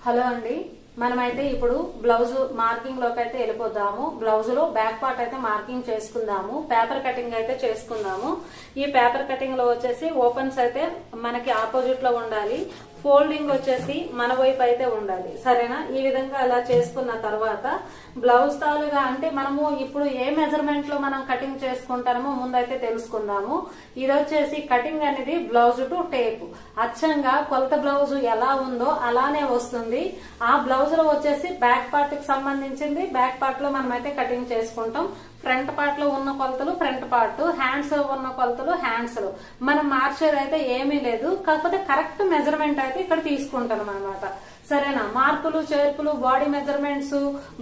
Hello అండి, మనమైతే ఇప్పుడు బ్లౌజ్ మార్కింగ్ లోకి అయితే వెళ్ళిపోదాము. బ్లౌజ్ లో బ్యాక్ పార్ట్ అయితే మార్కింగ్ చేసుకుందాము. పేపర్ కటింగ్ అయితే చేసుకుందాము. ఈ పేపర్ కటింగ్ లో వచ్చేసి ఓపెన్స్ అయితే మనకి ఆపోజిట్ లో ఉండాలి, ఫోల్డింగ్ వచ్చేసి మన వైపు అయితే ఉండాలి. సరేనా? ఈ విధంగా అలా చేసుకున్న తర్వాత బ్లౌజ్ తాలుగా అంటే మనము ఇప్పుడు ఏ మెజర్మెంట్ లో మనం కటింగ్ చేసుకుంటామో ముందైతే తెలుసుకుందాము. ఇది వచ్చేసి కటింగ్ అనేది బ్లౌజ్ టు టేప్, అచ్చంగా కొలత బ్లౌజ్ ఎలా ఉందో అలానే వస్తుంది. ఆ బ్లౌజ్ లో వచ్చేసి బ్యాక్ పార్ట్ కి సంబంధించింది బ్యాక్ పార్ట్ లో మనం అయితే కటింగ్ చేసుకుంటాం. ఫ్రంట్ పార్ట్ లో ఉన్న కొలతలు ఫ్రంట్ పార్ట్, హ్యాండ్స్ లో ఉన్న కొలతలు హ్యాండ్స్ లో. మనం మార్చేది అయితే ఏమీ లేదు, కాకపోతే కరెక్ట్ మెజర్మెంట్ అయితే ఇక్కడ తీసుకుంటాం అనమాట. సరేనా? మార్పులు చేర్పులు body measurements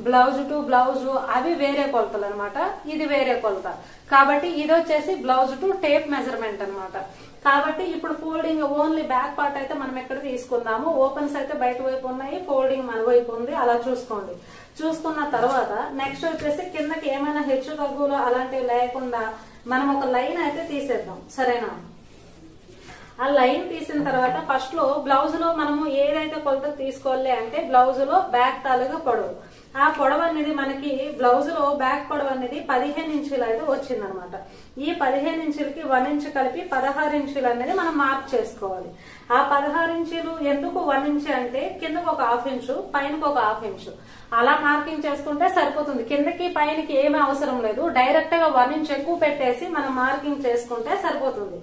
blouse to blouse అవి వేరే కొలతలు అనమాట, ఇది వేరే కొలత. కాబట్టి ఇది వచ్చేసి బ్లౌజ్ టు టేప్ మెజర్మెంట్ అనమాట. కాబట్టి ఇప్పుడు ఫోల్డింగ్ ఓన్లీ బ్యాక్ పార్ట్ అయితే మనం ఎక్కడ తీసుకుందాము. ఓపెన్స్ అయితే బయట వైపు ఉన్నాయి, ఫోల్డింగ్ మన వైపు ఉంది. అలా చూసుకోండి. చూసుకున్న తర్వాత నెక్స్ట్ వచ్చేసి కిందకి ఏమైనా హెచ్చు తగ్గులు అలాంటివి లేకుండా మనం ఒక లైన్ అయితే తీసేద్దాం. సరేనా? ఆ లైన్ తీసిన తర్వాత ఫస్ట్ లో బ్లౌజ్ లో మనము ఏదైతే కొలత తీసుకోవాలి అంటే బ్లౌజ్ లో బ్యాక్ తాలుగా పొడవు, ఆ పొడవు అనేది మనకి బ్లౌజ్ లో బ్యాక్ పొడవు అనేది 15 ఇంచులు అయితే వచ్చిందనమాట. ఈ 15 ఇంచులకి 1 ఇంచు కలిపి 16 ఇంచులు అనేది మనం మార్క్ చేసుకోవాలి. ఆ 16 ఇంచులు ఎందుకు 1 ఇంచు అంటే కిందకు ఒక 1/2 ఇంచు పైనకు ఒక 1/2 ఇంచు అలా మార్కింగ్ చేసుకుంటే సరిపోతుంది. కిందకి పైనకి ఏమీ అవసరం లేదు, డైరెక్ట్ గా 1 ఇంచు ఎక్కువ పెట్టేసి మనం మార్కింగ్ చేసుకుంటే సరిపోతుంది.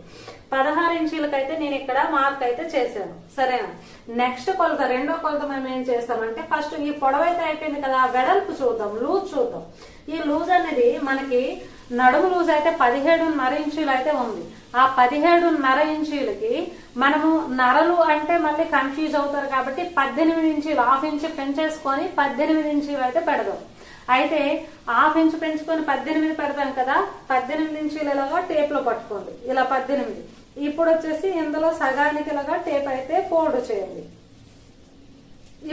16 ఇంచులకైతే నేను ఇక్కడ మార్క్ అయితే చేశాను. సరేనా? నెక్స్ట్ కొలత రెండో కొలత మనం ఏం చేస్తామంటే ఫస్ట్ ఈ పొడవు అయితే అయిపోయింది కదా, వెడల్పు చూద్దాం, లూజ్ చూద్దాం. ఈ లూజ్ అనేది మనకి నడుము లూజ్ అయితే 17.5 ఇంచులు అయితే ఉంది. ఆ 17.5 ఇంచులకి మనము నరలు అంటే మళ్ళీ కన్ఫ్యూజ్ అవుతారు కాబట్టి 18 ఇంచులు 1/2 ఇంచు పెంచేసుకొని 18 ఇంచులు అయితే పెడదాం. అయితే 1/2 ఇంచు పెంచుకొని 18 పెడతాం కదా, 18 ఇంచులు ఇలాగా టేప్ లో పట్టుకోండి, ఇలా 18. ఇప్పుడు వచ్చేసి ఇందులో సగానికి ఇలాగా టేప్ అయితే ఫోల్డ్ చేయండి.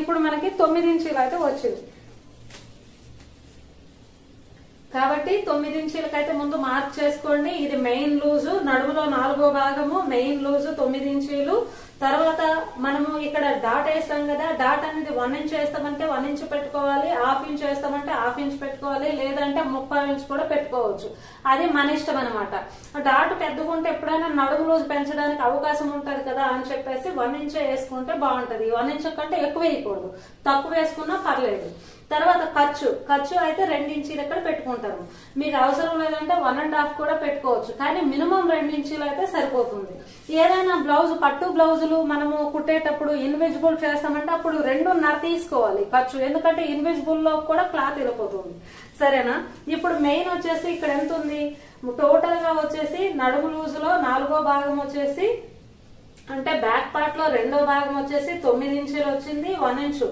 ఇప్పుడు మనకి 9 ఇంచులు అయితే వచ్చింది. కాబట్టి 9 ఇంచులకైతే ముందు మార్క్ చేసుకోండి. ఇది మెయిన్ లూజు, నడుములో 4వ భాగము మెయిన్ లూజు 9 ఇంచులు. తర్వాత మనము ఇక్కడ డాట్ వేస్తాం కదా, డాట్ అనేది 1 ఇంచు వేస్తామంటే 1 ఇంచు పెట్టుకోవాలి, 1/2 ఇంచు వేస్తామంటే 1/2 ఇంచు పెట్టుకోవాలి, లేదంటే 30 ఇంచు కూడా పెట్టుకోవచ్చు. అది మన ఇష్టం అనమాట. డాట్ పెద్దగా ఉంటే ఎప్పుడైనా నడుము లూజు పెంచడానికి అవకాశం ఉంటది కదా అని చెప్పేసి 1 ఇంచు వేసుకుంటే బాగుంటది. 1 ఇంచు కంటే ఎక్కువ వేయకూడదు, తక్కువ వేసుకున్నా పర్లేదు. తర్వాత ఖర్చు అయితే 2 ఇంచీలు ఇక్కడ పెట్టుకుంటారు. మీకు అవసరం లేదంటే 1.5 కూడా పెట్టుకోవచ్చు, కానీ మినిమం 2 ఇంచీలు అయితే సరిపోతుంది. ఏదైనా బ్లౌజ్ పట్టు బ్లౌజులు మనము కుట్టేటప్పుడు ఇన్విజిబుల్ చేస్తామంటే అప్పుడు 2.5 తీసుకోవాలి ఖర్చు, ఎందుకంటే ఇన్విజిబుల్ లో కూడా క్లాత్ వెళ్ళిపోతుంది. సరేనా? ఇప్పుడు మెయిన్ వచ్చేసి ఇక్కడ ఎంత ఉంది, టోటల్ గా వచ్చేసి నడుము లూజ్ లో 4వ భాగం వచ్చేసి అంటే బ్యాక్ పార్ట్ లో 2వ భాగం వచ్చేసి 9 ఇంచులు వచ్చింది. 1 ఇంచు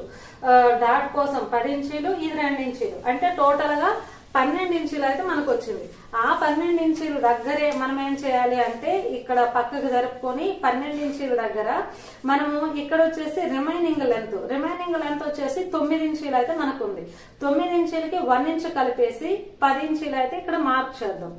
డాట్ కోసం 10 ఇంచులు, ఇది 2 ఇంచులు, అంటే టోటల్ గా 12 ఇంచులు అయితే మనకు వచ్చింది. ఆ 12 ఇంచులు దగ్గరే మనం ఏం చేయాలి అంటే ఇక్కడ పక్కకు జరుపుకొని 12 ఇంచుల దగ్గర మనము ఇక్కడ వచ్చేసి రిమైనింగ్ లెంత్ వచ్చేసి 9 ఇంచులు అయితే మనకు ఉంది. 9 ఇంచులకి 1 ఇంచు కలిపేసి 10 ఇంచులు అయితే ఇక్కడ మార్క్ చేద్దాం.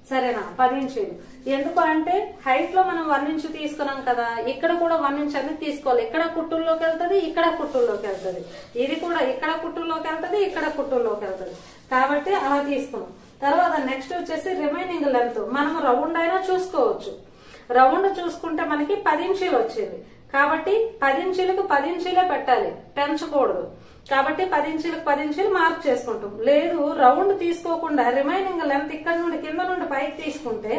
సరేనా? 10 ఇంచులు. ఎందుకు అంటే హైట్ లో మనం 1 ఇంచు తీసుకున్నాం కదా, ఇక్కడ కూడా 1 ఇంచు అనేది తీసుకోవాలి. ఇక్కడ కుట్టుల్లోకి వెళ్తుంది, ఇక్కడ కుట్టుల్లోకి వెళ్తుంది, ఇది కూడా ఇక్కడ కుట్టుల్లోకి వెళ్తుంది, ఇక్కడ కుట్టుల్లోకి వెళ్తుంది. కాబట్టి అలా తీసుకున్నాం. తర్వాత నెక్స్ట్ వచ్చేసి రిమైనింగ్ లెంత్ మనం రౌండ్ అయినా చూసుకోవచ్చు. రౌండ్ చూసుకుంటే మనకి 10 ఇంచులు వచ్చింది. కాబట్టి 10 ఇంచులకు 10 ఇంచులే పెట్టాలి, పెంచకూడదు. కాబట్టి 10 ఇంచులకు 10 ఇంచులు మార్క్ చేసుకుంటాం. లేదు రౌండ్ తీసుకోకుండా రిమైనింగ్ లెంత్ ఇక్కడ నుండి కింద నుండి పైకి తీసుకుంటే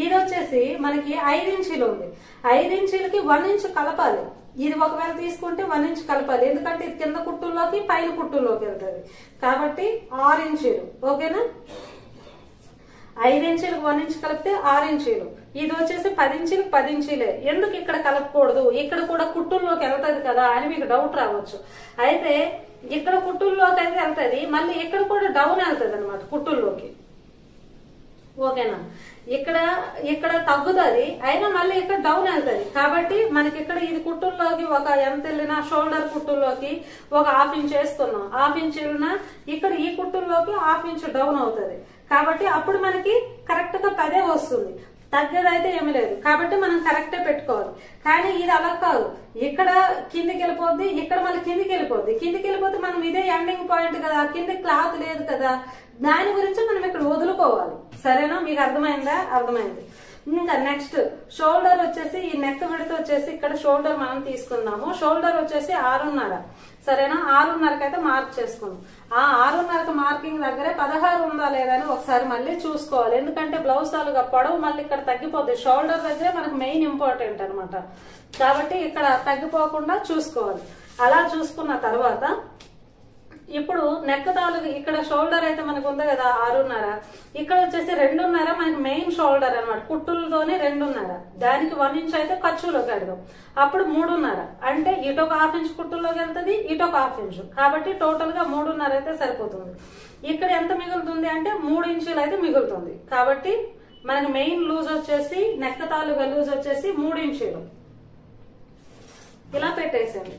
ఇది వచ్చేసి మనకి 5 ఇంచులు ఉంది. 5 ఇంచులకి 1 ఇంచు కలపాలి. ఇది ఒకవేళ తీసుకుంటే 1 ఇంచు కలపాలి, ఎందుకంటే ఇది కింద కుట్టుల్లోకి పైన కుట్టుల్లోకి వెళ్తుంది. కాబట్టి 6 ఇంచులు. ఓకేనా? 5 ఇంచులకు 1 ఇంచు కలిపితే 6 ఇంచులు. ఇది వచ్చేసి 10 ఇంచులకు 10 ఇంచులే. ఎందుకు ఇక్కడ కలపకూడదు, ఇక్కడ కూడా కుట్టుల్లోకి వెళ్తుంది కదా అని మీకు డౌట్ రావచ్చు. అయితే ఇక్కడ కుట్టుల్లోకి అయితే వెళ్తుంది, మళ్ళీ ఇక్కడ కూడా డౌన్ వెళ్తుంది అనమాట కుట్టుల్లోకి. ఓకేనా? ఇక్కడ తగ్గుతుంది, అయినా మళ్ళీ ఇక్కడ డౌన్ వెళ్తుంది. కాబట్టి మనకి ఇక్కడ ఇది కుట్టుల్లోకి ఒక ఎంత వెళ్ళినా షోల్డర్ కుట్టుల్లోకి ఒక 1/2 ఇంచు వేసుకున్నాం, 1/2 ఇంచు వెళ్ళినా ఇక్కడ ఈ కుట్టుల్లోకి 1/2 ఇంచు డౌన్ అవుతుంది. కాబట్టి అప్పుడు మనకి కరెక్ట్ గా 10 వస్తుంది. తగ్గేదైతే ఏమీ లేదు. కాబట్టి మనం కరెక్టే పెట్టుకోవాలి. కానీ ఇది అలా కాదు, ఇక్కడ కిందికి వెళ్ళిపోద్ది, ఇక్కడ మళ్ళీ కిందికి వెళ్ళిపోద్ది. కిందికి వెళ్ళిపోతే మనం ఇదే ఎండింగ్ పాయింట్ కదా, కింద క్లాత్ లేదు కదా, దాని గురించి మనం ఇక్కడ వదులుకోవాలి. సరేనా? మీకు అర్థమైందా? అర్థమైంది. ఇంకా నెక్స్ట్ షోల్డర్ వచ్చేసి ఈ నెక్ విడత వచ్చేసి ఇక్కడ షోల్డర్ మనం తీసుకుందాము. షోల్డర్ వచ్చేసి 6.5. సరేనా? 6.5కి అయితే మార్క్ చేసుకుందాం. ఆ 6.5కి మార్కింగ్ దగ్గరే 16 ఉందా లేదా అని ఒకసారి మళ్ళీ చూసుకోవాలి. ఎందుకంటే బ్లౌజ్ తాలుగా పొడవు మళ్ళీ ఇక్కడ తగ్గిపోద్ది. షోల్డర్ దగ్గరే మనకు మెయిన్ ఇంపార్టెంట్ అనమాట. కాబట్టి ఇక్కడ తగ్గిపోకుండా చూసుకోవాలి. అలా చూసుకున్న తర్వాత ఇప్పుడు నెక్ తాలూకు ఇక్కడ షోల్డర్ అయితే మనకు ఉంది కదా 6.5, ఇక్కడ వచ్చేసి 2.5 మనకి మెయిన్ షోల్డర్ అనమాట. కుట్టులతోనే 2.5, దానికి 1 ఇంచ్ అయితే ఖర్చులోకి అడగం. అప్పుడు 3.5 అంటే ఇటు ఒక 1/2 ఇంచ్ కుట్టుల్లోకి వెళ్తుంది, ఇటు ఒక 1/2 ఇంచ్. కాబట్టి టోటల్ గా 3.5 అయితే సరిపోతుంది. ఇక్కడ ఎంత మిగులుతుంది అంటే 3 ఇంచులు అయితే మిగులుతుంది. కాబట్టి మనకి మెయిన్ లూజ్ వచ్చేసి నెక్ తాలూకా లూజ్ వచ్చేసి 3 ఇంచులు. ఇలా పెట్టేసేయండి.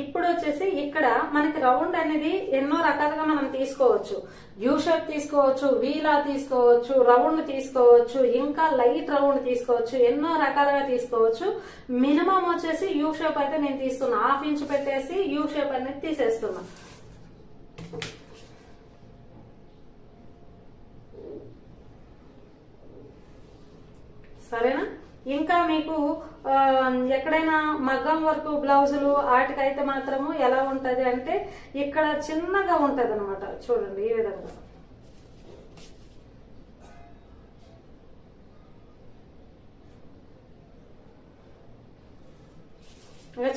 ఇప్పుడు వచ్చేసి ఇక్కడ మనకి రౌండ్ అనేది ఎన్నో రకాలుగా మనం తీసుకోవచ్చు. యూ షేప్ తీసుకోవచ్చు, వీలా తీసుకోవచ్చు, రౌండ్ తీసుకోవచ్చు, ఇంకా లైట్ రౌండ్ తీసుకోవచ్చు, ఎన్నో రకాలుగా తీసుకోవచ్చు. మినిమం వచ్చేసి యూ షేప్ అయితే నేను తీస్తున్నా. 1/2 ఇంచ్ పెట్టేసి యూ షేప్ అనేది తీసేస్తున్నా. సరేనా? ఇంకా మీకు ఎక్కడైనా మగ్గం వర్క్ బ్లౌజులు వాటికైతే మాత్రము ఎలా ఉంటది అంటే ఇక్కడ చిన్నగా ఉంటది అనమాట. చూడండి ఈ విధంగా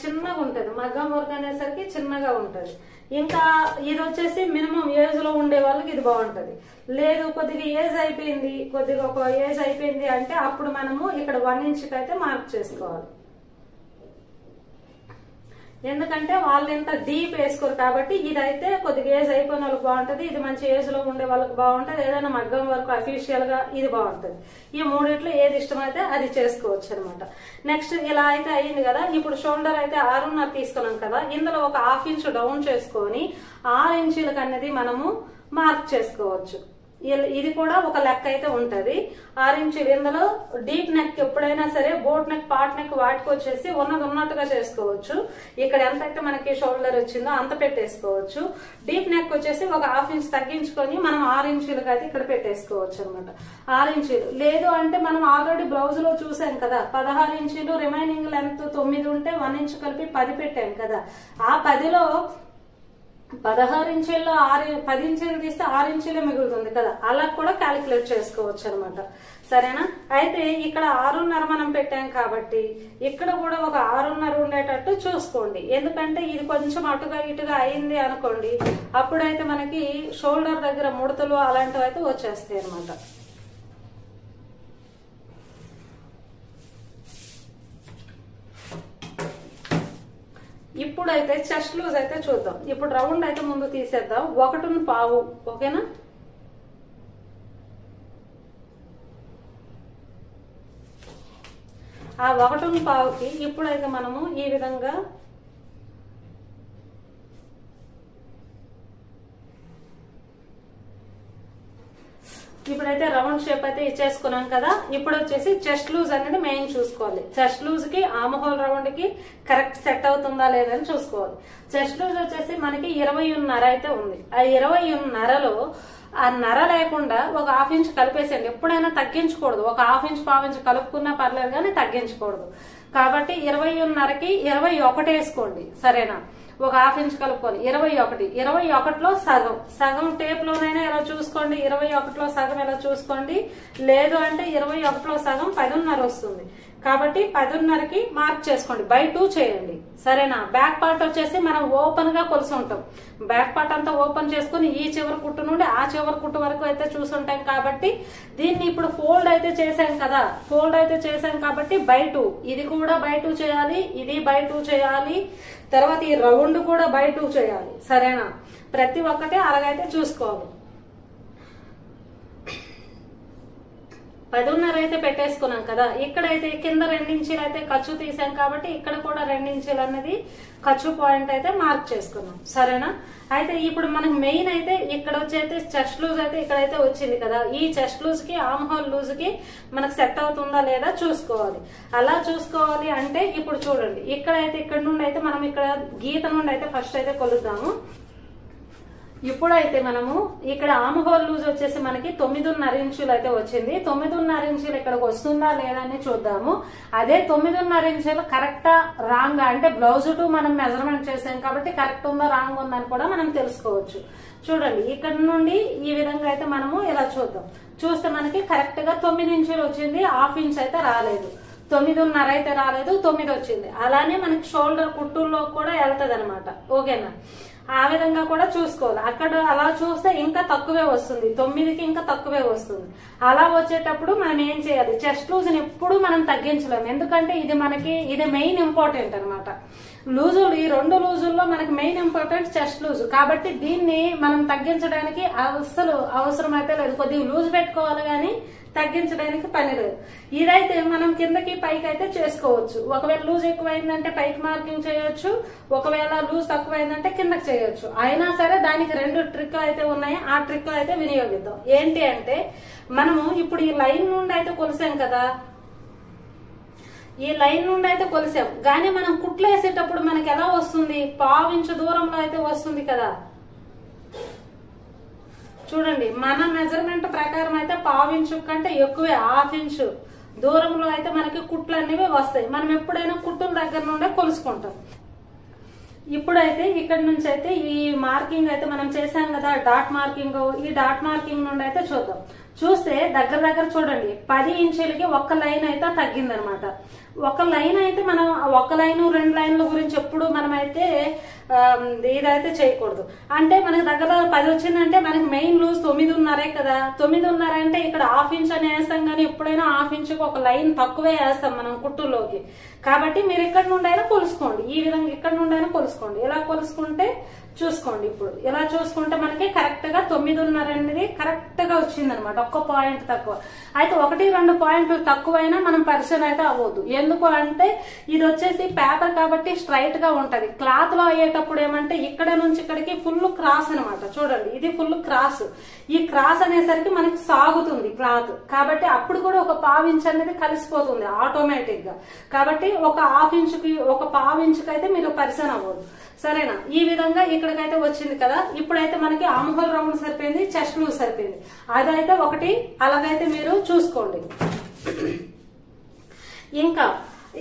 చిన్నగా ఉంటది. మగ్గం వర్క్ అనేసరికి చిన్నగా ఉంటది. ఇంకా ఇది వచ్చేసి మినిమం ఏజ్ లో ఉండే వాళ్ళకి ఇది బాగుంటది. లేదు కొద్దిగా ఏజ్ అయిపోయింది, కొద్దిగా ఒక ఏజ్ అయిపోయింది అంటే అప్పుడు మనము ఇక్కడ 1 ఇంచ్కి అయితే మార్క్ చేసుకోవాలి. ఎందుకంటే వాళ్ళు ఎంత డీప్ వేసుకోరు కాబట్టి ఇదైతే కొద్దిగా ఏజ్ అయిపోయిన వాళ్ళకి బాగుంటది, ఇది మంచి ఏజ్ లో ఉండే వాళ్ళకి బాగుంటది, ఏదైనా మగ్గం వరకు అఫీషియల్ గా ఇది బాగుంటది. ఈ మూడిట్లో ఏది ఇష్టమైతే అది చేసుకోవచ్చు అనమాట. నెక్స్ట్ ఇలా అయితే అయ్యింది కదా. ఇప్పుడు షోల్డర్ అయితే 6.5 తీసుకున్నాం కదా, ఇందులో ఒక 1/2 ఇంచ్ డౌన్ చేసుకొని 6 ఇంచులకు అనేది మనము మార్క్ చేసుకోవచ్చు. ఇది కూడా ఒక లెక్క అయితే ఉంటది. 6 ఇంచులు. ఇందులో డీప్ నెక్ ఎప్పుడైనా సరే బోట్ నెక్, పాట్ నెక్ వాటికి వచ్చేసి ఉన్నట్టుగా చేసుకోవచ్చు. ఇక్కడ ఎంత అయితే మనకి షోల్డర్ వచ్చిందో అంత పెట్టేసుకోవచ్చు. డీప్ నెక్ వచ్చేసి ఒక 1/2 ఇంచ్ తగ్గించుకొని మనం 6 ఇంచులకు అయితే ఇక్కడ పెట్టేసుకోవచ్చు అనమాట. 6 ఇంచులు. లేదు అంటే మనం ఆల్రెడీ బ్లౌజ్ లో చూసాం కదా 16 ఇంచులు, రిమైనింగ్ లెంత్ 9 ఉంటే 1 ఇంచ్ కలిపి 10 పెట్టాం కదా. ఆ 10లో 16 ఇంచుల్లో 10 ఇంచులు తీస్తే 6 ఇంచులే మిగులుతుంది కదా. అలా కూడా క్యాలిక్యులేట్ చేసుకోవచ్చు అనమాట. సరేనా? అయితే ఇక్కడ 6.5 మనం పెట్టాం కాబట్టి ఇక్కడ కూడా ఒక 6.5 ఉండేటట్టు చూసుకోండి. ఎందుకంటే ఇది కొంచెం అటుగా ఇటుగా అయింది అనుకోండి, అప్పుడైతే మనకి షోల్డర్ దగ్గర ముడతలు అలాంటివి అయితే వచ్చేస్తాయి అనమాట. ఇప్పుడైతే చెస్ట్ లూజ్ అయితే చూద్దాం. ఇప్పుడు రౌండ్ అయితే ముందు తీసేద్దాం. 1.5, ఓకేనా? ఆ 1.5కి ఇప్పుడైతే మనము ఈ విధంగా ఇప్పుడైతే రౌండ్ షేప్ అయితే ఇచ్చేసుకున్నాం కదా. ఇప్పుడు వచ్చేసి చెస్ట్ లూజ్ అనేది మెయిన్ చూసుకోవాలి. చెస్ట్ లూజ్ కి ఆర్మ్ హోల్ రౌండ్ కి కరెక్ట్ సెట్ అవుతుందా లేదని చూసుకోవాలి. చెస్ట్ లూజ్ వచ్చేసి మనకి 20.5 అయితే ఉంది. ఆ 20.5లో ఆ నర లేకుండా ఒక 1/2 ఇంచ్ కలిపేసేయండి. ఎప్పుడైనా తగ్గించకూడదు. ఒక 1/2 ఇంచ్ 1/2 ఇంచ్ కలుపుకున్నా పర్లేదు కానీ తగ్గించకూడదు. కాబట్టి 20.5కి 21 వేసుకోండి. సరేనా? ఒక 1/2 ఇంచ్ కలుపుకొని 21లో సగం టేప్ లోనైనా ఇలా చూసుకోండి. 21లో సగం ఇలా చూసుకోండి. లేదు అంటే 21లో సగం 10.5 వస్తుంది. కాబట్టి 10.5కి మార్క్ చేసుకోండి. బై 2 చేయండి. సరేనా? బ్యాక్ పార్ట్ వచ్చేసి మనం ఓపెన్ గా కొలిసి ఉంటాం. బ్యాక్ పార్ట్ అంతా ఓపెన్ చేసుకుని ఈ చివరి కుట్టు నుండి ఆ చివరి కుట్టు వరకు అయితే చూసుంటాం. కాబట్టి దీన్ని ఇప్పుడు ఫోల్డ్ అయితే చేసాం కదా. ఫోల్డ్ అయితే చేసాం కాబట్టి బై 2. ఇది కూడా బై 2 చేయాలి, ఇది బై 2 చేయాలి, తర్వాత ఈ రౌండ్ కూడా బై 2 చేయాలి. సరేనా? ప్రతి ఒక్కటి అలాగైతే చూసుకోవాలి. 10.5 అయితే పెట్టేసుకున్నాం కదా. ఇక్కడైతే కింద 2 ఇంచీలు అయితే ఖర్చు తీసాం కాబట్టి ఇక్కడ కూడా 2 ఇంచీలు అనేది ఖర్చు పాయింట్ అయితే మార్క్ చేసుకున్నాం. సరేనా? అయితే ఇప్పుడు మనకి మెయిన్ అయితే ఇక్కడ వచ్చైతే చెస్ట్ లూజ్ అయితే ఇక్కడైతే వచ్చింది కదా. ఈ చెస్ట్ లూజ్ కి ఆర్మ్ హోల్ లూజ్ కి మనకు సెట్ అవుతుందా లేదా చూసుకోవాలి. అలా చూసుకోవాలి అంటే ఇప్పుడు చూడండి, ఇక్కడైతే ఇక్కడ నుండి అయితే మనం ఇక్కడ గీత నుండి అయితే ఫస్ట్ అయితే కొలుద్దాము. ఇప్పుడైతే మనము ఇక్కడ ఆర్మ్ హోల్ లూజ్ వచ్చేసి మనకి 9.5 ఇంచులు అయితే వచ్చింది. 9.5 ఇంచులు ఇక్కడికి వస్తుందా లేదా అని చూద్దాము. అదే 9.5 ఇంచులు కరెక్టా రాంగ్ అంటే బ్లౌజ్ టు మనం మెజర్మెంట్ చేసాం కాబట్టి కరెక్ట్ ఉందా రాంగ్ ఉందని కూడా మనం తెలుసుకోవచ్చు. చూడండి, ఇక్కడ నుండి ఈ విధంగా అయితే మనము ఇలా చూస్తే మనకి కరెక్ట్ గా 9 ఇంచులు వచ్చింది, హాఫ్ ఇంచ్ అయితే రాలేదు. 9.5 అయితే రాలేదు, 9 వచ్చింది. అలానే మనకి షోల్డర్ కుట్టుల్లో కూడా వెళ్తది అనమాట. ఓకేనా? ఆ విధంగా కూడా చూసుకోవాలి. అక్కడ అలా చూస్తే ఇంకా తక్కువే వస్తుంది, 9కి ఇంకా తక్కువే వస్తుంది. అలా వచ్చేటప్పుడు మనం ఏం చేయాలి, చెస్ట్ లూజ్ ని ఎప్పుడు మనం తగ్గించలేము. ఎందుకంటే ఇది మెయిన్ ఇంపార్టెంట్ అనమాట. లూజులు ఈ 2 లూజుల్లో మనకి మెయిన్ ఇంపార్టెంట్ చెస్ట్ లూజ్. కాబట్టి దీన్ని మనం తగ్గించడానికి అసలు అవసరం అయితే లేదు. కొద్దిగా లూజ్ పెట్టుకోవాలి కానీ తగ్గించడానికి పని లేదు. ఇదైతే మనం కిందకి పైకి అయితే చేసుకోవచ్చు. ఒకవేళ లూజ్ ఎక్కువైందంటే పైకి మార్కింగ్ చేయొచ్చు, ఒకవేళ లూజ్ తక్కువైందంటే కిందకి చేయొచ్చు. అయినా సరే దానికి 2 ట్రిక్లు అయితే ఉన్నాయి. ఆ ట్రిక్లు అయితే వినియోగిద్దాం. ఏంటి అంటే మనము ఇప్పుడు ఈ లైన్ నుండి అయితే కొలిసాం కదా, ఈ లైన్ నుండి అయితే కొలిసాం కానీ మనం కుట్లు వేసేటప్పుడు మనకి ఎలా వస్తుంది, 1/2 ఇంచు దూరంలో అయితే వస్తుంది కదా. చూడండి, మన మెజర్మెంట్ ప్రకారం అయితే 1/2 ఇంచు కంటే ఎక్కువే, 1/2 ఇంచు దూరంలో అయితే మనకి కుట్లు అనేవి వస్తాయి. మనం ఎప్పుడైనా కుట్టుల దగ్గర నుండే కొలుసుకుంటాం. ఇప్పుడైతే ఇక్కడ నుంచి అయితే ఈ మార్కింగ్ అయితే మనం చేసాం కదా, డాట్ మార్కింగ్. ఈ డాట్ మార్కింగ్ నుండి అయితే చూస్తే దగ్గర చూడండి 10 ఇంచులకి ఒక్క లైన్ అయితే తగ్గిందనమాట. ఒక లైన్ అయితే మనం ఒక లైన్ 2 లైన్ల గురించి ఎప్పుడు మనమైతే ఇదైతే చేయకూడదు. అంటే మనకి దగ్గర 10 వచ్చిందంటే మనకి మెయిన్ లూజ్ 9.5 కదా. 9.5 అంటే ఇక్కడ 1/2 ఇంచ్ అని వేస్తాం కానీ ఎప్పుడైనా 1/2 ఇంచుకి ఒక లైన్ తక్కువే వేస్తాం మనం కుట్టులోకి. కాబట్టి మీరు ఇక్కడ నుండి అయినా కొలుసుకోండి, ఈ విధంగా ఇక్కడ నుండి అయినా కొలుసుకోండి. ఇలా కొలుసుకుంటే చూసుకోండి, ఇప్పుడు ఇలా చూసుకుంటే మనకి కరెక్ట్ గా 9.5 అనేది కరెక్ట్ గా వచ్చింది అనమాట. ఒక్క పాయింట్ తక్కువ. అయితే 1-2 పాయింట్లు తక్కువైనా మనం పరిచయం అయితే అవ్వద్దు. ఎందుకు అంటే ఇది వచ్చేసి పేపర్ కాబట్టి స్ట్రైట్ గా ఉంటది. క్లాత్ లో అయ్యేటప్పుడు ఏమంటే ఇక్కడ నుంచి ఇక్కడికి ఫుల్ క్రాస్ అనమాట. చూడండి, ఇది ఫుల్ క్రాస్. ఈ క్రాస్ అనేసరికి మనకి సాగుతుంది క్లాత్. కాబట్టి అప్పుడు కూడా ఒక 1/2 ఇంచ్ అనేది కలిసిపోతుంది ఆటోమేటిక్ గా. కాబట్టి ఒక 1/2 ఇంచుకి ఒక 1/2 ఇంచుకి అయితే మీరు పరిచయం అవ్వదు. సరేనా? ఈ విధంగా ఇక్కడికైతే వచ్చింది కదా. ఇప్పుడైతే మనకి ఆర్మ్ హోల్ రౌండ్ సరిపోయింది, చెస్ట్ లూజ్ సరిపోయింది. అదైతే ఒకటి అలాగైతే మీరు చూసుకోండి.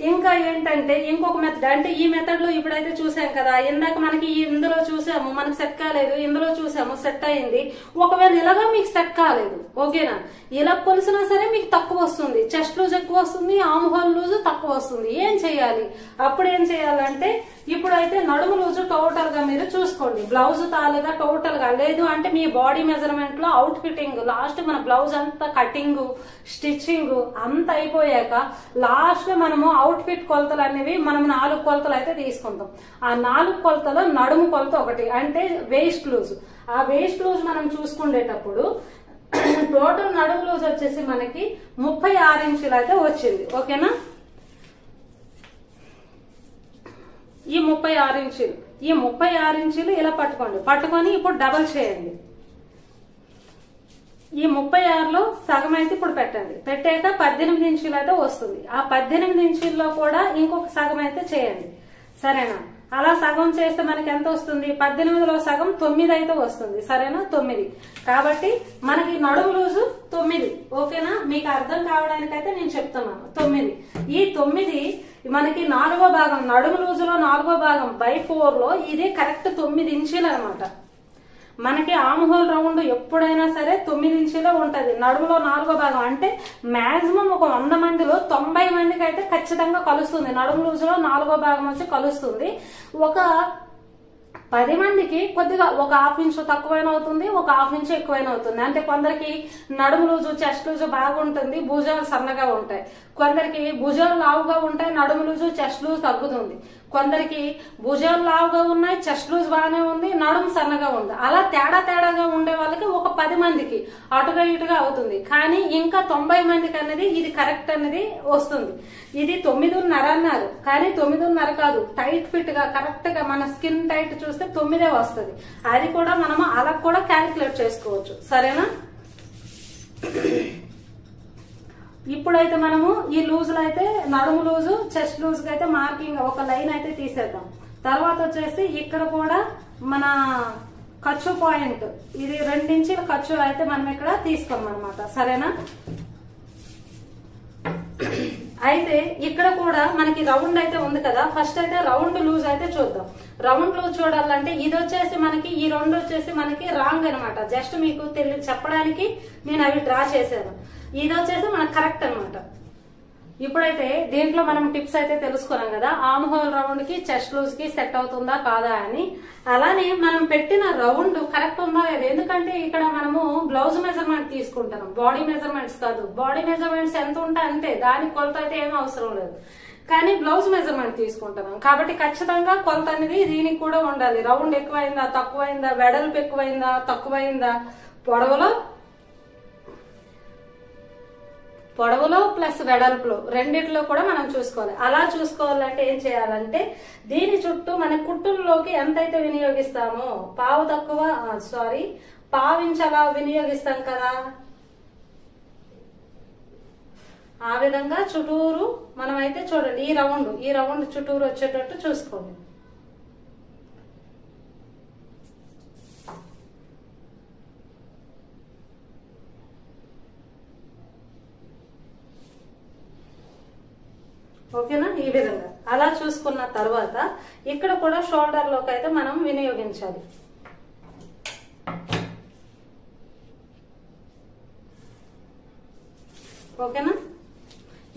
ఇంకా ఏంటంటే ఇంకొక మెథడ్, అంటే ఈ మెథడ్ లో ఇప్పుడైతే చూసాం కదా. ఇందాక మనకి ఇందులో చూసాము మనకు సెట్ కాలేదు, ఇందులో చూసాము సెట్ అయింది. ఒకవేళ ఇలాగా మీకు సెట్ కాలేదు, ఓకేనా, ఇలా కొలిసినా సరే మీకు తక్కువ వస్తుంది, చెస్ట్ లూజ్ ఎక్కువ వస్తుంది, ఆర్మ్ హోల్ లూజ్ తక్కువ వస్తుంది. ఏం చేయాలి? అప్పుడు ఏం చేయాలంటే ఇప్పుడైతే నడుము లూజు టోటల్ గా మీరు చూసుకోండి. బ్లౌజ్ తాలుగా టోటల్ గా లేదు అంటే మీ బాడీ మెజర్మెంట్ లో అవుట్ ఫిట్టింగ్ లాస్ట్ మన బ్లౌజ్ అంతా కటింగ్ స్టిచ్చింగ్ అంత అయిపోయాక లాస్ట్ మనము అవుట్ ఫిట్ కొలతలు అనేవి మనం 4 కొలతలు అయితే తీసుకుంటాం. ఆ 4 కొలతలో నడుము కొలత ఒకటి అంటే వేస్ట్ లూజ్. ఆ వేస్ట్ లూజ్ మనం చూసుకునేటప్పుడు టోటల్ నడుము లూజ్ వచ్చేసి మనకి 36 ఇంచులు అయితే వచ్చింది. ఓకేనా? ఈ 36 ఇంచులు ఇలా పట్టుకొని ఇప్పుడు డబల్ చేయండి. ఈ 36లో సగం అయితే ఇప్పుడు పెట్టండి. పెట్టాక 18 ఇంచులు అయితే వస్తుంది. ఆ 18 ఇంచుల్లో కూడా ఇంకొక సగం అయితే చేయండి. సరేనా? అలా సగం చేస్తే మనకి ఎంత వస్తుంది? 18లో సగం 9 అయితే వస్తుంది. సరేనా? 9. కాబట్టి మనకి నడుము లూజు 9. ఓకేనా? మీకు అర్థం కావడానికైతే నేను చెప్తున్నాను 9. ఈ 9 మనకి 4వ భాగం నడుము లూజులో 4వ భాగం /4 లో ఇది కరెక్ట్ 9 ఇంచులు అనమాట. మనకి ఆర్మ్ హోల్ రౌండ్ ఎప్పుడైనా సరే 9 ఇంచులో ఉంటది. నడుములో 4వ భాగం అంటే మాక్సిమం ఒక 100 మందిలో 90 మందికి అయితే ఖచ్చితంగా కలుస్తుంది. నడుము లూజులో 4వ భాగం వచ్చి కలుస్తుంది. ఒక 10 మందికి కొద్దిగా ఒక 1/2 ఇంచు తక్కువైన అవుతుంది, ఒక 1/2 ఇంచు ఎక్కువైన అవుతుంది. అంటే కొందరికి నడుము లూజు చెస్ట్ లూజు బాగుంటుంది, భుజాలు సన్నగా ఉంటాయి. కొందరికి భుజాలు లావుగా ఉంటాయి, నడుము లూజు చెస్ట్ లూజు తగ్గుతుంది. కొందరికి భుజాలు లావుగా ఉన్నాయి, చెస్ట్ లూజ్ బాగానే ఉంది, నడుము సన్నగా ఉంది. అలా తేడాగా ఉండే వాళ్ళకి ఒక 10 మందికి అటుగా ఇటుగా అవుతుంది. కానీ ఇంకా 90 మందికి అనేది ఇది కరెక్ట్ అనేది వస్తుంది. ఇది 9.5 అన్నారు, కానీ 9.5 కాదు, టైట్ ఫిట్ గా కరెక్ట్ గా మన స్కిన్ టైట్ చూస్తే 9 వస్తుంది. అది కూడా మనము అలా కూడా క్యాలిక్యులేట్ చేసుకోవచ్చు. సరేనా? ఇప్పుడైతే మనము ఈ లూజ్ లో అయితే నడుము లూజు, చెస్ట్ లూజ్ కి అయితే మార్కింగ్ ఒక లైన్ అయితే తీసేద్దాం. తర్వాత వచ్చేసి ఇక్కడ కూడా మన ఖర్చు పాయింట్, ఇది 2 ఇంచుల ఖర్చు అయితే మనం ఇక్కడ తీసుకోం అనమాట. సరేనా? అయితే ఇక్కడ కూడా మనకి రౌండ్ అయితే ఉంది కదా, ఫస్ట్ అయితే రౌండ్ లూజ్ అయితే చూద్దాం. రౌండ్ లూజ్ చూడాలంటే ఇది వచ్చేసి మనకి, ఈ 2 వచ్చేసి మనకి రాంగ్ అనమాట. జస్ట్ మీకు చెప్పడానికి నేను అవి డ్రా చేశాను. ఇది వచ్చేసి మనకు కరెక్ట్ అనమాట. ఇప్పుడైతే దీంట్లో మనం టిప్స్ అయితే తెలుసుకున్నాం కదా, ఆర్మ్ హోల్ రౌండ్ కి చెస్ట్ లూజ్ కి సెట్ అవుతుందా కాదా అని. అలానే మనం పెట్టిన రౌండ్ కరెక్ట్ ఉందా లేదా, ఎందుకంటే ఇక్కడ మనము బ్లౌజ్ మెజర్మెంట్ తీసుకుంటాం, బాడీ మెజర్మెంట్స్ కాదు. బాడీ మెజర్మెంట్స్ ఎంత ఉంటే అంతే, దానికి కొలత అయితే ఏం అవసరం లేదు. కానీ బ్లౌజ్ మెజర్మెంట్ తీసుకుంటున్నాం కాబట్టి ఖచ్చితంగా కొలత అనేది దీనికి కూడా ఉండాలి. రౌండ్ ఎక్కువైందా తక్కువైందా, వెడల్పు ఎక్కువైందా తక్కువైందా, పొడవులో ప్లస్ వెడల్పులో రెండిట్లో కూడా మనం చూసుకోవాలి. అలా చూసుకోవాలంటే ఏం చేయాలంటే దీని చుట్టూ మన కుట్టుల్లోకి ఎంతైతే వినియోగిస్తామో పావించి అలా వినియోగిస్తాం కదా, ఆ విధంగా చుట్టూరు మనం అయితే చూడండి, ఈ రౌండ్ చుట్టూరు వచ్చేటట్టు చూసుకోండి. ఓకేనా? ఈ విధంగా అలా చూసుకున్న తర్వాత ఇక్కడ కూడా షోల్డర్ లోకి అయితే మనం వినియోగించాలి. ఓకేనా?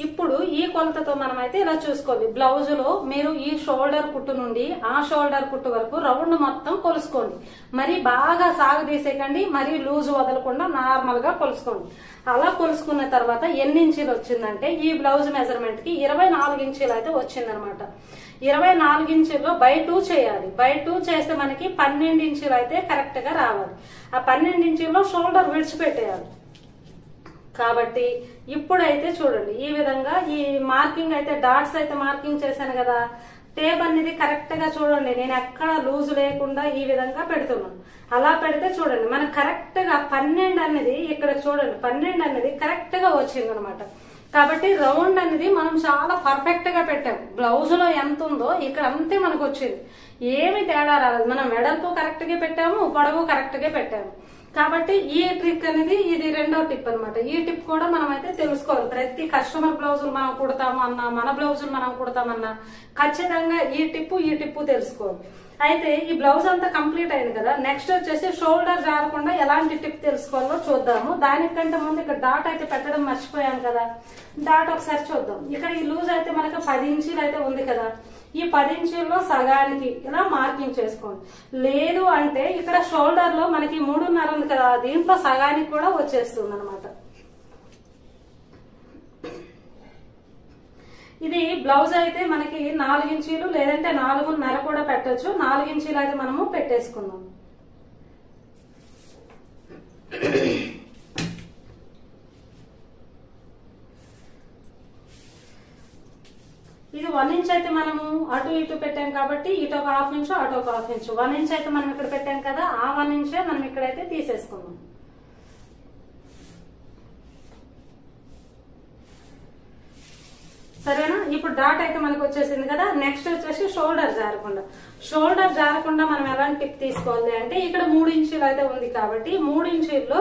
ఇప్పుడు ఈ కొలతతో మనం అయితే ఇలా చూసుకోవాలి. బ్లౌజ్ లో మీరు ఈ షోల్డర్ కుట్టు నుండి ఆ షోల్డర్ కుట్టు వరకు రౌండ్ మొత్తం కొలుసుకోండి. మరి బాగా సాగు తీసేకండి, మరి లూజ్ వదలకుండా నార్మల్ గా కొలుసుకోండి. అలా కొలుసుకున్న తర్వాత ఎన్ని ఇంచీలు వచ్చిందంటే ఈ బ్లౌజ్ మెజర్మెంట్ కి 24 ఇంచీలు అయితే వచ్చిందనమాట. 24 ఇంచీల్లో బై 2 చేయాలి. బై 2 చేస్తే మనకి 12 ఇంచీలు అయితే కరెక్ట్ గా రావాలి. ఆ 12 ఇంచీల్లో షోల్డర్ విడిచిపెట్టేయాలి. కాబట్టి ఇప్పుడైతే చూడండి, ఈ విధంగా ఈ మార్కింగ్ అయితే డాట్స్ అయితే మార్కింగ్ చేశాను కదా, టేప్ అనేది కరెక్ట్ గా చూడండి, నేను ఎక్కడ లూజ్ లేకుండా ఈ విధంగా పెడుతున్నాను. అలా పెడితే చూడండి మనకు కరెక్ట్ గా 12 అనేది ఇక్కడ చూడండి, 12 అనేది కరెక్ట్ గా వచ్చింది అనమాట. కాబట్టి రౌండ్ అనేది మనం చాలా పర్ఫెక్ట్ గా పెట్టాం. బ్లౌజ్ లో ఎంత ఉందో ఇక్కడ అంతే మనకు వచ్చింది, ఏమి తేడా రాలేదు. మనం వెడల్పు కరెక్ట్ గా పెట్టాము, పొడవు కరెక్ట్ గా పెట్టాము. కాబట్టి ఈ ట్రిక్ అనేది ఇది 2వ టిప్ అనమాట. ఈ టిప్ కూడా మనం అయితే తెలుసుకోవాలి. ప్రతి కస్టమర్ బ్లౌజులు మనం కుడతాము అన్నా, మన బ్లౌజులు మనం కుడతామన్నా ఖచ్చితంగా ఈ టిప్పు తెలుసుకోవాలి. అయితే ఈ బ్లౌజ్ అంతా కంప్లీట్ అయింది కదా, నెక్స్ట్ వచ్చేసి షోల్డర్ జారకుండా ఎలాంటి టిప్ తెలుసుకోవాలో చూద్దాము. దానికంటే ముందు ఇక్కడ డాట్ అయితే పెట్టడం మర్చిపోయాం కదా, డాట్ ఒకసారి చూద్దాం. ఇక్కడ ఈ లూజ్ అయితే మనకు 10 ఇంచీలు అయితే ఉంది కదా, ఈ 10 ఇంచీల్లో సగానికి ఇలా మార్కింగ్ చేసుకోండి. లేదు అంటే ఇక్కడ షోల్డర్ లో మనకి 3.5 ఉంది కదా, దీంట్లో సగానికి కూడా వచ్చేస్తుంది అనమాట. ఇది బ్లౌజ్ అయితే మనకి 4 ఇంచీలు లేదంటే 4.5 కూడా పెట్టొచ్చు. 4 ఇంచీలు అయితే మనము పెట్టేసుకుందాం. ఇది 1 ఇంచ్ అయితే మనము అటు ఇటు పెట్టాం కాబట్టి ఇటు ఒక 1/2 ఇంచు అటు ఒక 1/2 ఇంచు, 1 ఇంచ్ అయితే మనం ఇక్కడ పెట్టాం కదా, ఆ 1 ఇంచే మనం ఇక్కడైతే తీసేసుకుందాం. సరేనా? ఇప్పుడు డాట్ అయితే మనకు వచ్చేసింది కదా, నెక్స్ట్ వచ్చేసి షోల్డర్ జారకుండా మనం ఎలాంటి టిప్ తీసుకోవాలి అంటే ఇక్కడ 3 ఇంచీలు అయితే ఉంది కాబట్టి 3 ఇంచీల్లో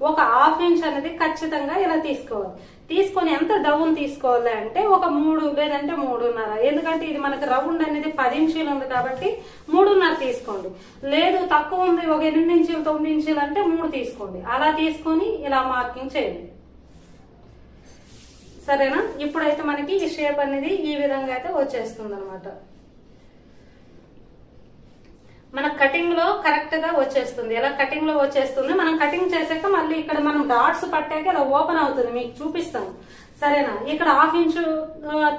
ఒక 1/2 ఇంచ్ అనేది ఖచ్చితంగా ఇలా తీసుకోవాలి. తీసుకొని ఎంత డౌన్ తీసుకోవాలి అంటే ఒక 3 లేదంటే 3.5, ఎందుకంటే ఇది మనకి రౌండ్ అనేది 10 ఇంచీలు ఉంది కాబట్టి 3.5 తీసుకోండి. లేదు తక్కువ ఉంది ఒక 8 ఇంచీలు 9 ఇంచీలు అంటే 3 తీసుకోండి. అలా తీసుకొని ఇలా మార్కింగ్ చేయండి. సరేనా? ఇప్పుడైతే మనకి ఈ షేప్ అనేది ఈ విధంగా అయితే వచ్చేస్తుంది అనమాట. మన కటింగ్ లో కరెక్ట్ గా వచ్చేస్తుంది. ఇలా కటింగ్ లో వచ్చేస్తుంది. మనం కటింగ్ చేసాక మళ్ళీ ఇక్కడ మనం డాట్స్ పట్టాక ఇలా ఓపెన్ అవుతుంది, మీకు చూపిస్తాను. సరేనా. ఇక్కడ 1/2 ఇంచు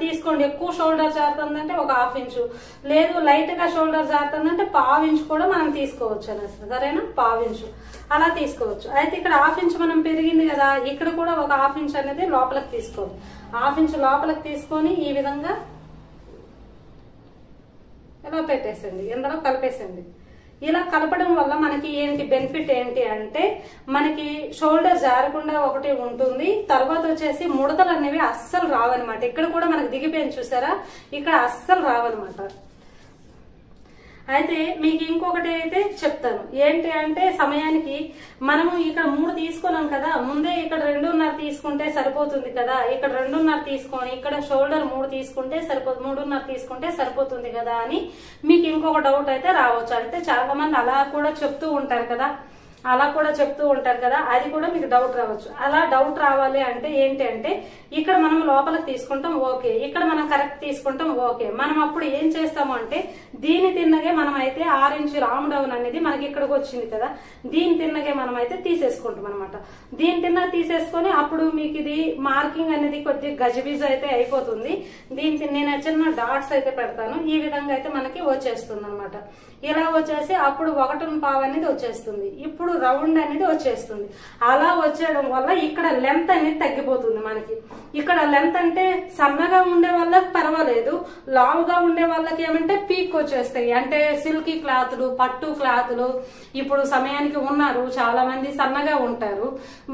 తీసుకోండి. ఎక్కువ షోల్డర్ జారుతుందంటే ఒక 1/2 ఇంచు, లేదు లైట్ గా షోల్డర్ జారుతుందంటే 1/4 ఇంచు కూడా మనం తీసుకోవచ్చు అనేసి. సరేనా, 1/4 ఇంచు అలా తీసుకోవచ్చు. అయితే ఇక్కడ 1/2 ఇంచు మనం పెరిగింది కదా, ఇక్కడ కూడా ఒక 1/2 ఇంచు అనేది లోపలికి తీసుకోండి. 1/2 ఇంచు లోపలికి తీసుకొని ఈ విధంగా ఇలా పెట్టేసండి, ఇందులో కలిపేసండి. ఇలా కలపడం వల్ల మనకి ఏంటి బెనిఫిట్ ఏంటి అంటే, మనకి షోల్డర్ జారకుండా ఒకటి ఉంటుంది. తర్వాత వచ్చేసి ముడతలు అనేవి అస్సలు రావన్నమాట. ఇక్కడ కూడా మనకి దిగిపోయింది చూసారా, ఇక్కడ అస్సలు రావన్నమాట. అయితే మీకు ఇంకొకటి అయితే చెప్తాను ఏంటి అంటే, సమయానికి మనము ఇక్కడ 3 తీసుకున్నాం కదా, ముందే ఇక్కడ 2.5 తీసుకుంటే సరిపోతుంది కదా. ఇక్కడ 2.5 తీసుకొని ఇక్కడ షోల్డర్ 3 తీసుకుంటే సరిపోతుంది, 3.5 తీసుకుంటే సరిపోతుంది కదా అని మీకు ఇంకొక డౌట్ అయితే రావచ్చు. అంటే చాలా మంది అలా కూడా చెప్తూ ఉంటారు కదా, అది కూడా మీకు డౌట్ రావచ్చు. అలా డౌట్ రావాలి అంటే ఏంటి అంటే, ఇక్కడ మనం లోపలికి తీసుకుంటాం ఓకే, ఇక్కడ మనం కరెక్ట్ తీసుకుంటాం ఓకే. మనం అప్పుడు ఏం చేస్తాము అంటే, దీని తిన్నగే మనం అయితే 6 ఇంచు రామ్ డౌన్ అనేది మనకి ఇక్కడికి వచ్చింది కదా, దీని తిన్నగే మనం అయితే తీసేసుకుంటాం అనమాట. దీని తిన్న తీసేసుకొని అప్పుడు మీకు ఇది మార్కింగ్ అనేది కొద్దిగా గజిబిజ్ అయితే అయిపోతుంది. నేను చిన్న డాట్స్ అయితే పెడతాను. ఈ విధంగా అయితే మనకి వచ్చేస్తుంది అనమాట. ఇలా వచ్చేసి అప్పుడు 1.5 అనేది వచ్చేస్తుంది. ఇప్పుడు రౌండ్ అనేది వచ్చేస్తుంది. అలా వచ్చేయడం వల్ల ఇక్కడ లెంత్ అనేది తగ్గిపోతుంది మనకి. ఇక్కడ లెంత్ అంటే సన్నగా ఉండే వాళ్ళకి పర్వాలేదు, లావుగా ఉండే వాళ్ళకి ఏమంటే పీక్ వచ్చేస్తాయి. అంటే సిల్కీ క్లాతులు, పట్టు క్లాతులు ఇప్పుడు సమయానికి ఉన్నారు, చాలా మంది సన్నగా ఉంటారు.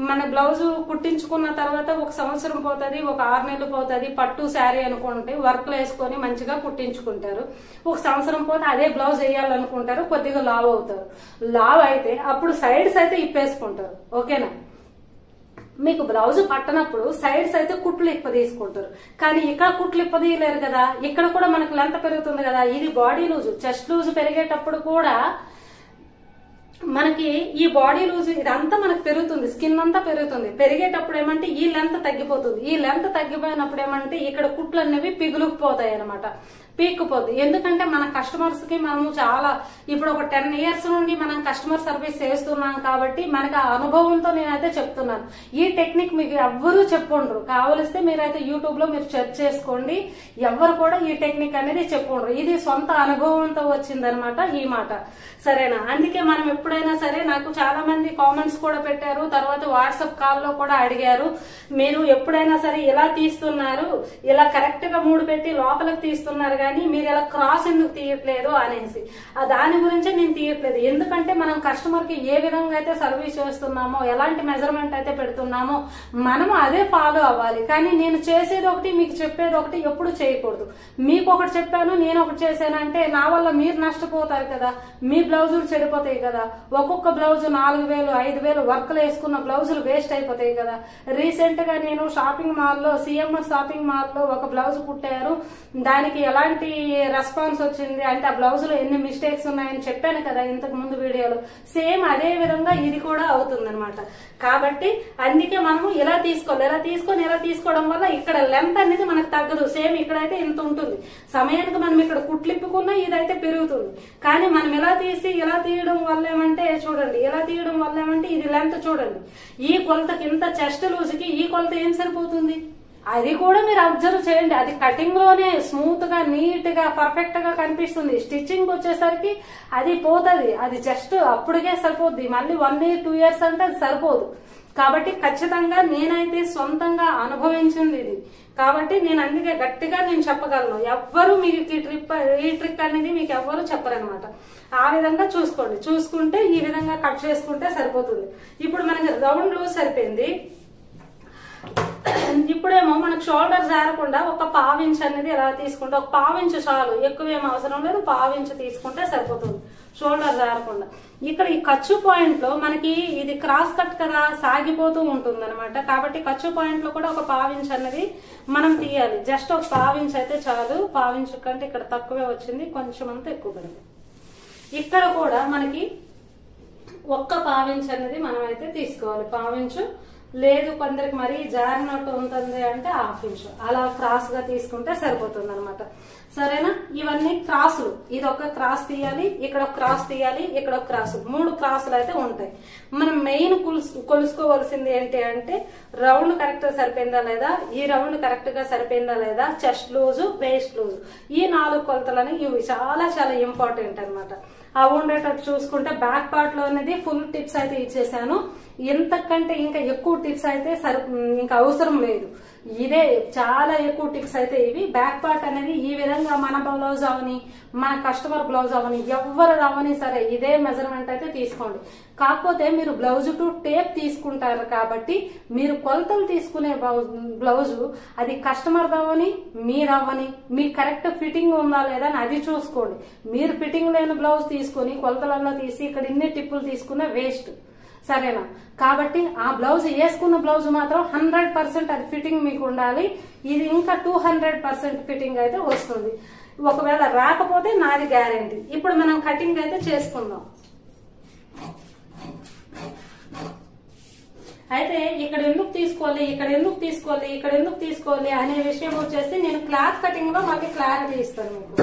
మన బ్లౌజ్ కుట్టించుకున్న తర్వాత 1 సంవత్సరం పోతుంది, ఒక 6 నెలలు పోతుంది. పట్టు శారీ అనుకుంటే వర్క్లు వేసుకొని మంచిగా కుట్టించుకుంటారు. 1 సంవత్సరం పోతే అదే బ్లౌజ్ వేయాలనుకుంటారు, కొద్దిగా లావ్ అవుతారు. లావ్ అయితే అప్పుడు సైడ్స్ అయితే ఇప్పేసుకుంటారు. ఓకేనా, మీకు బ్లౌజ్ పట్టనప్పుడు సైడ్స్ అయితే కుట్లు ఇప్ప తీసుకుంటారు. కానీ ఇక్కడ కుట్లు ఇప్ప తీయలేరు కదా, ఇక్కడ కూడా మనకు లెంత్ పెరుగుతుంది కదా. ఇది బాడీ లూజ్, చెస్ట్ లూజ్ పెరిగేటప్పుడు కూడా మనకి ఈ బాడీ లూజ్ ఇదంతా మనకు పెరుగుతుంది, స్కిన్ అంతా పెరుగుతుంది. పెరిగేటప్పుడు ఏమంటే ఈ లెంత్ తగ్గిపోతుంది. ఈ లెంత్ తగ్గిపోయినప్పుడు ఏమంటే ఇక్కడ కుట్లు అనేవి పిగులుకుపోతాయి అనమాట, పీక్కుపోద్ది. ఎందుకంటే మన కస్టమర్స్ కి మనము చాలా ఇప్పుడు ఒక 10 ఇయర్స్ నుండి మనం కస్టమర్ సర్వీస్ చేస్తున్నాం కాబట్టి మనకు ఆ అనుభవంతో నేనైతే చెప్తున్నాను. ఈ టెక్నిక్ మీకు ఎవ్వరూ చెప్పుండ్రు, కావలిస్తే మీరైతే యూట్యూబ్ లో మీరు సెర్చ్ చేసుకోండి. ఎవరు కూడా ఈ టెక్నిక్ అనేది చెప్పుండ్రు. ఇది సొంత అనుభవంతో వచ్చిందనమాట ఈ మాట. సరేనా, అందుకే మనం ఎప్పుడైనా సరే, నాకు చాలా మంది కామెంట్స్ కూడా పెట్టారు, తర్వాత వాట్సాప్ కాల్లో కూడా అడిగారు, మీరు ఎప్పుడైనా సరే ఇలా తీస్తున్నారు, ఇలా కరెక్ట్ గా 3 పెట్టి లోపలికి తీస్తున్నారు కానీ మీరు ఇలా క్రాస్ ఎందుకు తీయట్లేదు అనేసి. దాని గురించి నేను తీయట్లేదు. ఎందుకంటే మనం కస్టమర్ కి ఏ విధంగా అయితే సర్వీస్ చేస్తున్నామో, ఎలాంటి మెజర్మెంట్ అయితే పెడుతున్నామో మనము అదే ఫాలో అవ్వాలి. కానీ నేను చేసేది ఒకటి, మీకు చెప్పేది ఒకటి ఎప్పుడు చేయకూడదు. మీకు ఒకటి చెప్పాను, నేను ఒకటి చేశానంటే నా వల్ల మీరు నష్టపోతారు కదా, మీ బ్లౌజులు చెడిపోతాయి కదా. ఒక్కొక్క బ్లౌజ్ 4,000 5,000 వర్క్లు వేసుకున్న బ్లౌజులు వేస్ట్ అయిపోతాయి కదా. రీసెంట్ గా నేను షాపింగ్ మాల్ లో, సిఎంఆర్ షాపింగ్ మాల్ లో ఒక బ్లౌజ్ కుట్టారు. దానికి ఎలాంటి రెస్పాన్స్ వచ్చింది అంటే, ఆ బ్లౌజ్ లో ఎన్ని మిస్టేక్స్ ఉన్నాయని చెప్పాను కదా ఇంతకు ముందు వీడియోలో. సేమ్ అదే విధంగా ఇది కూడా అవుతుందన్నమాట. కాబట్టి అందుకే మనము ఇలా తీసుకోవాలి. ఇలా తీసుకోవడం వల్ల ఇక్కడ లెంత్ అనేది మనకు తగ్గదు. సేమ్ ఇక్కడైతే ఇంత ఉంటుంది. సమయానికి మనం ఇక్కడ కుట్లిప్పుకున్నా ఇదైతే పెరుగుతుంది. కానీ మనం ఇలా తీయడం వల్ల ఏమంటే చూడండి, ఇలా తీయడం వల్ల ఏమంటే ఇది లెంత్ చూడండి, ఈ కొలతకి ఇంత చెస్ట్ లూజ్ కి ఈ కొలత ఏం సరిపోతుంది. అది కూడా మీరు అబ్జర్వ్ చేయండి. అది కటింగ్ లోనే స్మూత్ గా, నీట్ గా, పర్ఫెక్ట్ గా కనిపిస్తుంది. స్టిచ్చింగ్ వచ్చేసరికి అది పోతుంది. అది జస్ట్ అప్పుడుకే సరిపోద్ది. మళ్ళీ 1 year 2 years అంటే అది సరిపోదు. కాబట్టి ఖచ్చితంగా నేనైతే సొంతంగా అనుభవించింది ఇది. కాబట్టి నేను అందుకే గట్టిగా నేను చెప్పగలను. ఎవ్వరు మీకు ఈ ట్రిక్ అనేది మీకు ఎవ్వరు చెప్పరనమాట. ఆ విధంగా చూసుకుంటే ఈ విధంగా కట్ చేసుకుంటే సరిపోతుంది. ఇప్పుడు మనకి రౌండ్ లూజ్ సరిపోయింది. ఇప్పుడేమో మనకు షోల్డర్ జారకుండా ఒక 1/2 ఇంచ్ అనేది ఎలా తీసుకుంటే, ఒక 1/2 ఇంచ్ చాలు, ఎక్కువేం అవసరం లేదు. 1/2 ఇంచ్ తీసుకుంటే సరిపోతుంది షోల్డర్ జారకుండా. ఇక్కడ ఈ ఖర్చు పాయింట్ లో మనకి ఇది క్రాస్ కట్ కదా, సాగిపోతూ ఉంటుంది అనమాట. కాబట్టి ఖర్చు పాయింట్ లో కూడా ఒక 1/2 ఇంచ్ అనేది మనం తీయాలి. జస్ట్ ఒక 1/2 ఇంచ్ అయితే చాలు. 1/2 ఇంచ్ కంటే ఇక్కడ తక్కువే వచ్చింది, కొంచెం అంతా ఎక్కువ పడింది. ఇక్కడ కూడా మనకి ఒక్క 1/2 ఇంచ్ అనేది మనం అయితే తీసుకోవాలి. 1/2 ఇంచ్ లేదు కొందరికి మరీ జారినట్టు ఉంటుంది అంటే 1/2 ఇంచ్ అలా క్రాస్ గా తీసుకుంటే సరిపోతుంది అనమాట. సరేనా? ఇవన్నీ క్రాసులు, ఇది ఒక క్రాస్ తీయాలి, ఇక్కడ ఒక క్రాస్ తీయాలి, ఇక్కడ ఒక క్రాస్, 3 క్రాసులు అయితే ఉంటాయి. మనం మెయిన్ కొలుసుకోవాల్సింది ఏంటి అంటే రౌండ్ కరెక్ట్ గా సరిపోయిందా లేదా, ఈ రౌండ్ కరెక్ట్ గా సరిపోయిందా లేదా, చెస్ట్ లూజు, వేస్ట్ లూజు, ఈ 4 కొలతలని ఇవి చాలా చాలా ఇంపార్టెంట్ అనమాట. అవి ఉండేటట్టు చూసుకుంటే బ్యాక్ పార్ట్ లో అనేది ఫుల్ టిప్స్ అయితే ఇచ్చేసాను. ఎంతకంటే ఇంకా ఎక్కువ టిప్స్ అయితే ఇంకా అవసరం లేదు. ఇదే చాలా ఎక్కువ టిప్స్ అయితే ఇవి. బ్యాక్ పార్ట్ అనేది ఈ విధంగా మన బ్లౌజ్ అవని, మన కస్టమర్ బ్లౌజ్ అవని, ఎవరు అవని సరే ఇదే మెజర్మెంట్ అయితే తీసుకోండి. కాకపోతే మీరు బ్లౌజ్ టు టేప్ తీసుకుంటారు కాబట్టి మీరు కొలతలు తీసుకునే బ్లౌజు అది కస్టమర్ అవని, మీరు అవని, మీ కరెక్ట్ ఫిట్టింగ్ ఉందా లేదా అని అది చూసుకోండి. మీరు ఫిట్టింగ్ లేని బ్లౌజ్ తీసుకుని కొలతలలో తీసి ఇక్కడ ఇన్ని టిప్పులు తీసుకున్న వేస్ట్. సరేనా? కాబట్టి ఆ బ్లౌజ్ వేసుకున్న బ్లౌజ్ మాత్రం 100% అది ఫిట్టింగ్ మీకు ఉండాలి. ఇది ఇంకా 200% ఫిట్టింగ్ అయితే వస్తుంది. ఒకవేళ రాకపోతే నాది గ్యారెంటీ. ఇప్పుడు మనం కటింగ్ అయితే చేసుకుందాం. అయితే ఇక్కడ ఎందుకు తీసుకోవాలి, ఇక్కడ ఎందుకు తీసుకోవాలి, ఇక్కడ ఎందుకు తీసుకోవాలి అనే విషయం వచ్చేసి నేను క్లాత్ కటింగ్ లో మాకు క్లారిటీ ఇస్తాను మీకు.